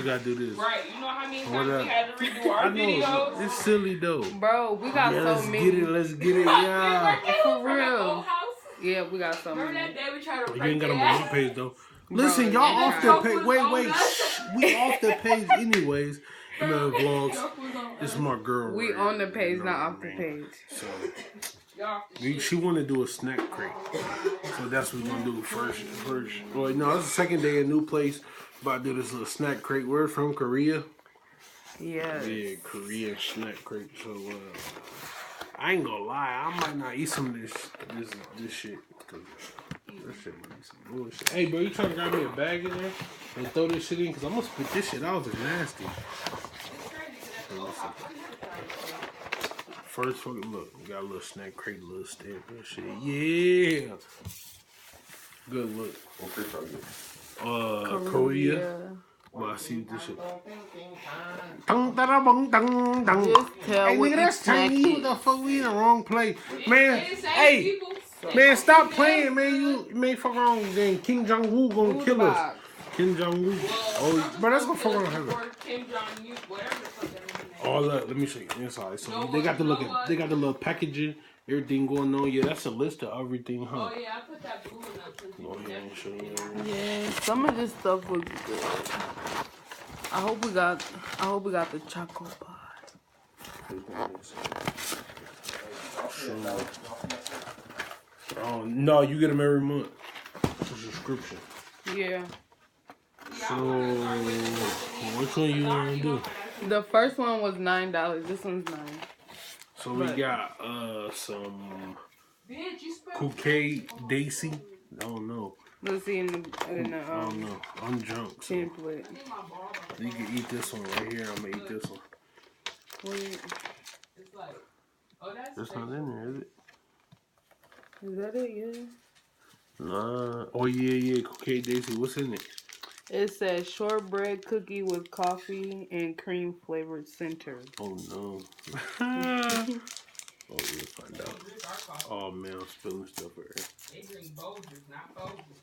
we gotta do this. Right, you know how many times we had to redo our videos? It's silly though. Bro, we got so many. Let's get it, yeah. For real. Yeah, we got so many. Remember that day we tried to You ain't got them on my page though. Bro, Listen, y'all off the page. Wait. Shh. We off the page anyways. In the vlogs. This is my girl. We on the page, not off the page. So, she want to do a snack crate. So that's what we're going to do first. Well, no, it's the second day in a new place. About to do this little snack crate. We're from Korea. Yes. Yeah, Korean snack crate. So, I ain't gonna lie. I might not eat some of this shit. That shit might be some bullshit. Hey, bro, you trying to grab me a bag in there and throw this shit in? Because I'm going to spit this shit out. It's nasty. First fucking look. We got a little snack crate, a little stamp and shit. Yeah. Good look. Korea. Well, I see this shit. Just tell Hey, what nigga, that's tiny. What the fuck? We in the wrong place. Man, hey. Man, stop playing, man. You fuck around. Then Kim Jong-un gonna kill us. Kim Jong-un. Oh, but that's gonna fuck around heaven. Kim Jong-un, whatever the fuck that is. Oh, look, let me show you inside. So they got the little packaging, everything going on. Yeah, that's a list of everything, huh? Oh yeah, I put that blue one up too. Go ahead and show you. Yeah, some of this stuff looks good. I hope we got the choco pot. Oh no, you get them every month. It's a subscription. Yeah. So which one you want to do? The first one was $9. This one's $9. So we got some Cookie Daisy. I don't know. Let's see in the I don't know. I'm drunk. So template. you can eat this one right here. I'm gonna eat this one. Wait, It's like, oh, That's not in there, is it? is that it? Yeah. Nah. Oh yeah. Cookie Daisy. What's in it? It says shortbread cookie with coffee and cream flavored center. Oh no. Oh, we'll find out. Oh man, I'm spilling stuff here. they drink Bolgers, not Bolgers.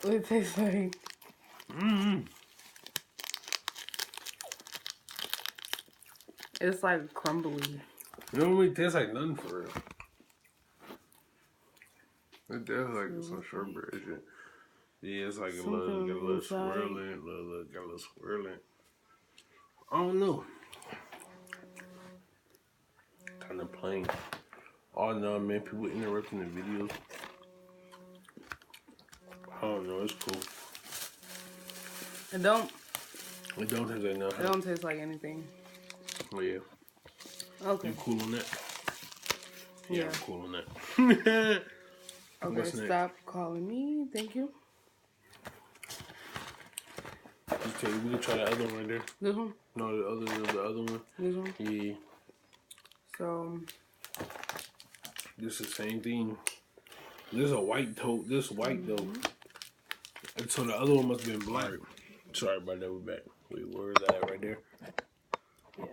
What it tastes like? It's like crumbly. You don't really taste like nothing for real. It does like some shortbread shit. Yeah, it's like got a little swirling, got a little swirling. I don't know. Kind of plain. Oh no, man, people interrupting the videos. I don't know, it's cool. It don't taste like nothing. It don't taste like anything. Oh yeah. Okay. You cool on that? Yeah. I'm cool on that. Okay, What's next? stop calling me. Thank you. Okay, we can try the other one right there. This one? No, the other one. This one? Yeah. So This is the same thing. This is a white tote. This white though. And so the other one must have been black. Sorry about that. We're back. Wait, where is that right there? yeah.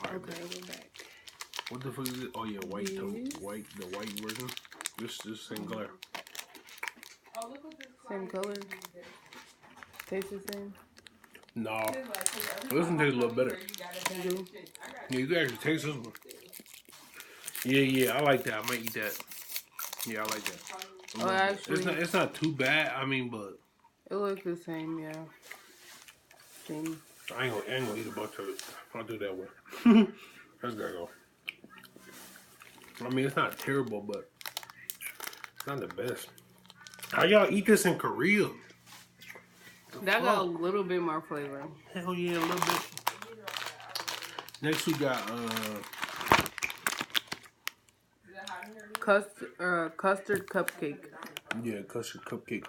Right, Okay, we're back. what the fuck is it? Oh yeah, white tote. The white version. This same color. Oh, look what this Same color. Tastes the same. No. This one tastes a little better. You do? Yeah, you can actually taste this one. Yeah, I like that. I might eat that. Yeah, I like that. Oh, actually, It's not too bad. I mean, but it looks the same. Yeah. Same. I ain't gonna eat a bunch of it. I'll do that one. Let's go. I mean, it's not terrible, but it's not the best. How y'all eat this in Korea? That got a little bit more flavor. Hell yeah, a little bit. Next we got custard cupcake. yeah, custard cupcake.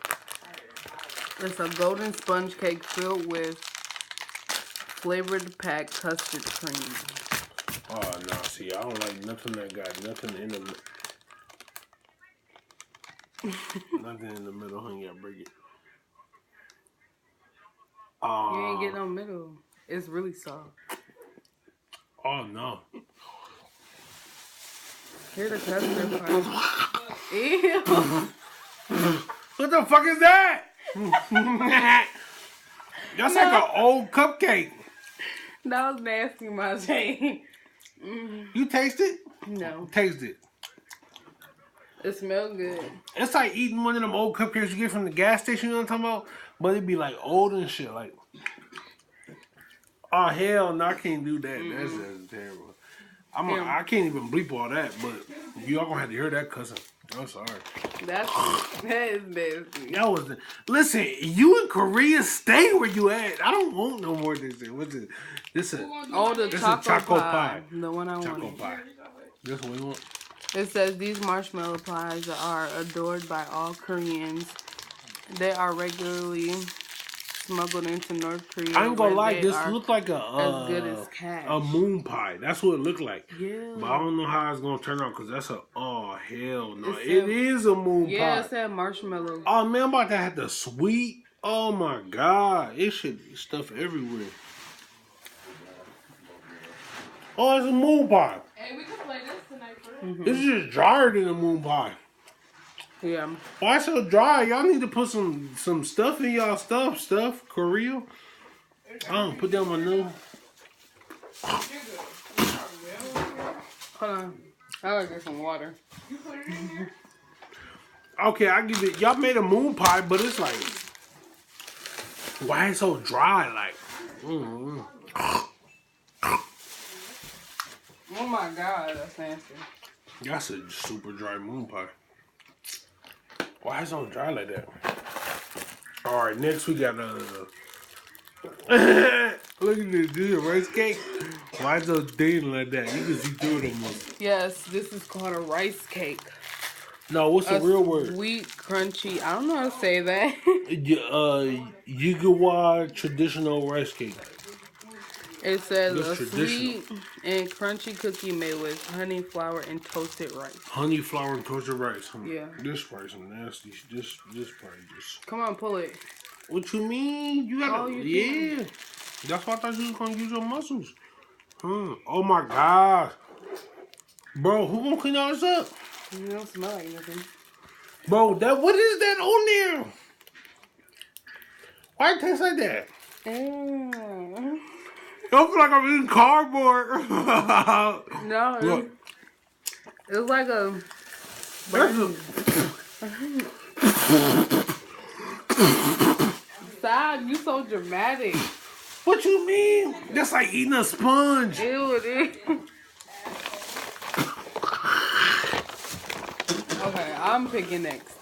It's a golden sponge cake filled with flavored packed custard cream. Oh no, see, I don't like nothing that got nothing in the nothing in the middle. Honey, gotta break it. You ain't get no middle. It's really soft. Oh no. Here's the custard part. Ew. What the fuck is that? That's like an old cupcake. That was nasty, Majay. You taste it? No, Taste it. it smells good. It's like eating one of them old cupcakes you get from the gas station, you know what I'm talking about? But it'd be like old and shit. Like, oh, hell no, I can't do that. That's just terrible. I can't even bleep all that, but y'all gonna have to hear that cussing. I'm sorry. That is nasty. That was the, listen, you in Korea, stay where you at. I don't want no more of this. What's it? This is Oh, the This is choco, choco pie. pie. The one I choco wanted. pie. This one you want? It says these marshmallow pies are adored by all Koreans. They are regularly smuggled into North Korea. I ain't gonna where lie, they this are look like as good as cash. a moon pie. That's what it looked like. Yeah. But I don't know how it's gonna turn out because that's a, oh hell no. It It said- is a moon Yeah, pie. it said marshmallow. Oh man, I'm about to have the sweet. Oh my god, it should be stuff everywhere. Oh, it's a moon pie. Hey, we can play this tonight for real. It's just drier than a moon pie. Yeah. Why so dry? Y'all need to put some stuff in y'all stuff. Korea. Put down my nose. Hold on. I gotta get some water. Okay, I give it. Y'all made a moon pie, but it's like, why it's so dry? Like, Oh my god, that's nasty. that's a super dry moon pie. Why it's so dry like that? All right, next we got look at this, this is a rice cake. Why is it so thin like that? You can see through it almost. Yes, this is called a rice cake. No, what's the real word? Sweet, crunchy. I don't know how to say that. Yugawa traditional rice cake. It says That's a traditional. sweet and crunchy cookie made with honey, flour, and toasted rice. Honey, flour, and toasted rice. Yeah. This price is nasty. This price just. Come on, pull it. What you mean? You gotta. Oh, you yeah. That's why I thought you was gonna use your muscles. Oh my god. Bro, who gonna clean all this up? You don't smell like nothing. Bro, what is that on there? Why it taste like that? Mm. I feel like I'm eating cardboard. No, Look. it's like a. Stop! You so dramatic. What you mean? That's like eating a sponge. Ew, it is. Okay, I'm picking next.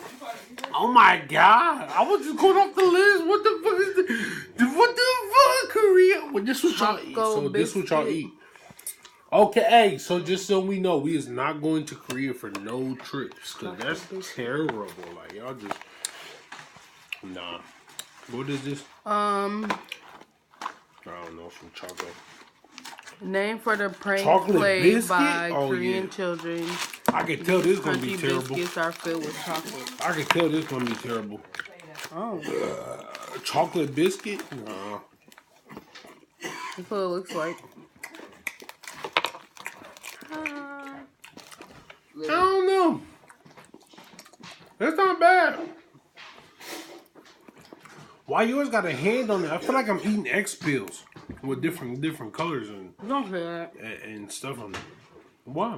Oh my god! I was just going off the list. What the fuck is this? What the fuck, Korea? Well, this what y'all eat. Taco So this what y'all biscuit. eat. Okay, hey, so just so we know, we is not going to Korea for no trips. Cause that's terrible. Like y'all just nah. What is this? I don't know, some chocolate. Name for the prank Chocolate played biscuit? by Oh, Korean yeah. children. I can tell this gonna be Crunchy terrible. biscuits are filled with chocolate. I can tell this gonna be terrible. Oh, Chocolate biscuit? Nah. that's what it looks like. I don't know. That's not bad. Why yours got a hand on it? I feel like I'm eating X pills with different colors Don't say that. and stuff on it. Why?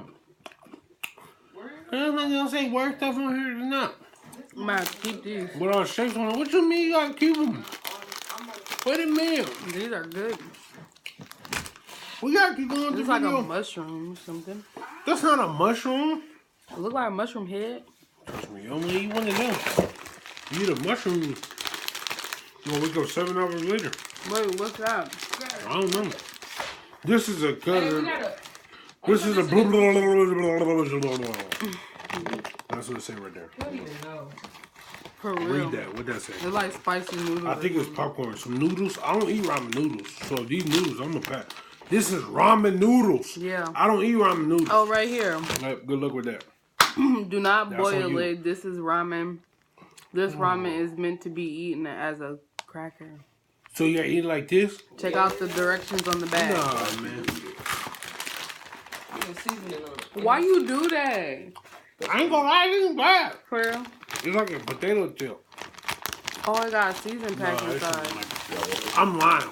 I'm not gonna say worse stuff on here than not. I'm gonna keep these. What are shapes on it? What you mean you gotta keep them? Wait a minute. These are good. We gotta keep going to It's the like a video. mushroom or something. That's not a mushroom. It look like a mushroom head. Trust me, you only eat one of them. You eat a mushroom. You gonna wake up 7 hours later. Wait, what's that? I don't know. This is a Hey, we cutter. gotta. This is a blah, blah, blah, blah, blah, blah, blah. That's what it say right there. I don't even know. For real. Read that. What that say? It's like spicy noodles. I think it's popcorn. Some noodles. I don't eat ramen noodles. So these noodles, I'm gonna pack. This is ramen noodles. Yeah. I don't eat ramen noodles. Oh, right here. Right, good luck with that. Do not That's on boil you. it. This is ramen. This ramen is meant to be eaten as a cracker. So you gotta eat it like this? Check out the directions on the bag. Nah, man. You can season it on. Why you do that? I ain't gonna lie, it ain't bad. For real? It's like a potato chip. Oh, I got a season pack Nah, inside. I'm lying.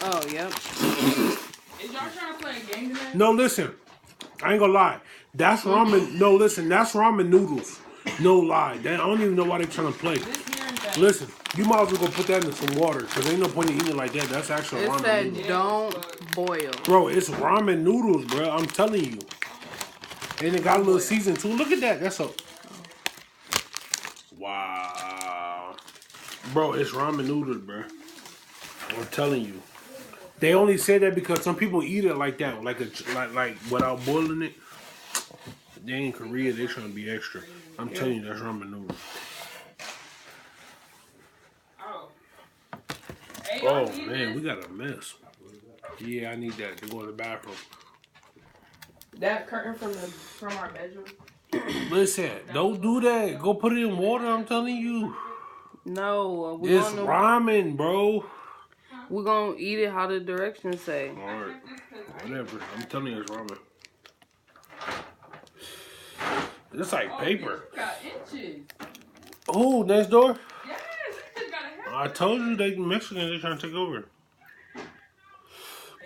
Oh, yep. Is y'all trying to play a game tonight? No, listen. I ain't gonna lie. That's ramen. No, listen. That's ramen noodles. No lie. I don't even know why they trying to play. This here and that. Listen, you might as well go put that in some water because ain't no point in eating it like that. That's actual It ramen said noodles. don't boil. Bro, it's ramen noodles, bro. I'm telling you. And it got a little season too. Look at that. That's a. Wow. Bro, it's ramen noodles, bro. I'm telling you. They only say that because some people eat it like that, like without boiling it. They in Korea, they trying to be extra. I'm telling you, that's ramen noodles. Oh. Hey, y'all Oh need man, this? we got a mess. Yeah, I need that to go to the bathroom. That curtain from our bedroom. Listen, don't do that. Go put it in water. I'm telling you, No, it's ramen, bro. we're gonna eat it how the directions say. All right, whatever. I'm telling you, it's ramen. It's like paper. You got inches. Oh, next door. Yes, you got a hair. I told you they Mexicans. They trying to take over.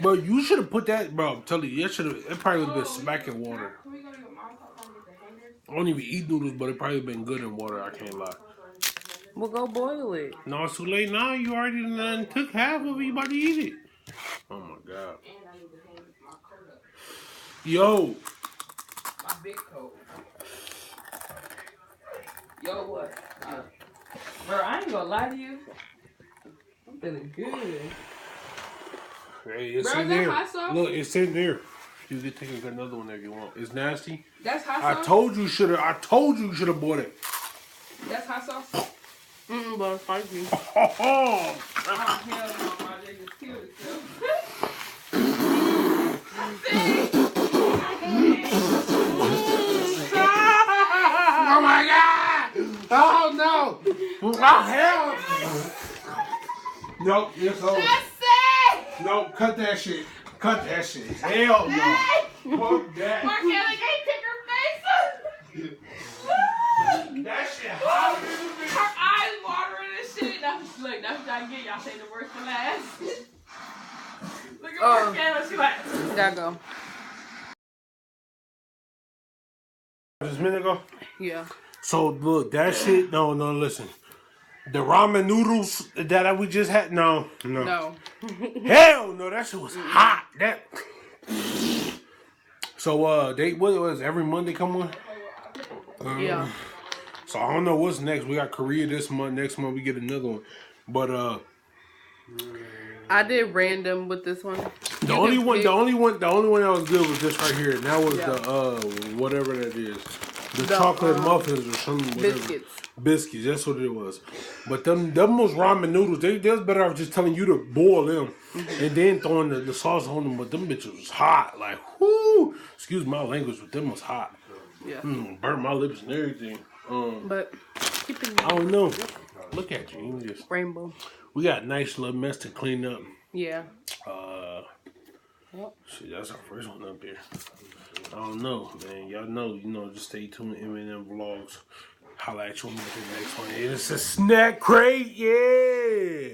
Bro, you should have put that, bro. I'm telling you, it probably would have been smack in water. Can we go to your mom's house and get the hangers? I don't even eat noodles, but it probably been good in water. I can't lie. We'll go boil it. No, it's too late now. You already done took half of it. You about to eat it. Oh my god. And I need to hang my coat up. Yo, My big coat. Yo, what? Bro, I ain't gonna lie to you. I'm feeling good. hey, it's Bro, in is that there. hot sauce? Look, it's in there. You can take another one if you want. It's nasty. That's hot I sauce? told you should have. I told you should have bought it. That's hot sauce? But it's spicy. Oh, Oh, hell no, my nigga just killed oh my god! Oh no! Oh hell! Nope, it's over. Nope, cut that shit. Cut that shit. Hell no. Fuck that. Kelly can't pick her face. That shit hot. Her eyes watering and shit. That's look, that's what y'all get. Y'all say the worst for last. Look at Mark she like. Gotta go. Just a minute ago. Yeah. So look, that shit. No, listen. The ramen noodles that we just had. No. No. Hell no, that shit was hot. That. So they what was every Monday come on? Yeah. So I don't know what's next. We got Korea this month. Next month we get another one. But I did random with this one. the only one that was good was this right here. And that was the whatever that is. The chocolate muffins or something. Whatever. Biscuits, that's what it was. But them most ramen noodles, they was better off just telling you to boil them and then throwing the sauce on them. But them bitches was hot. Like, whoo! Excuse my language, but them was hot. Yeah. Burnt my lips and everything. But keep it I don't know. Look at you. You just, rainbow. we got a nice little mess to clean up. Yeah. Shit, that's our first one up here. I don't know, man. Y'all know, just stay tuned to M&M Vlogs. Holla at you on the next one. It's a snack crate, yeah!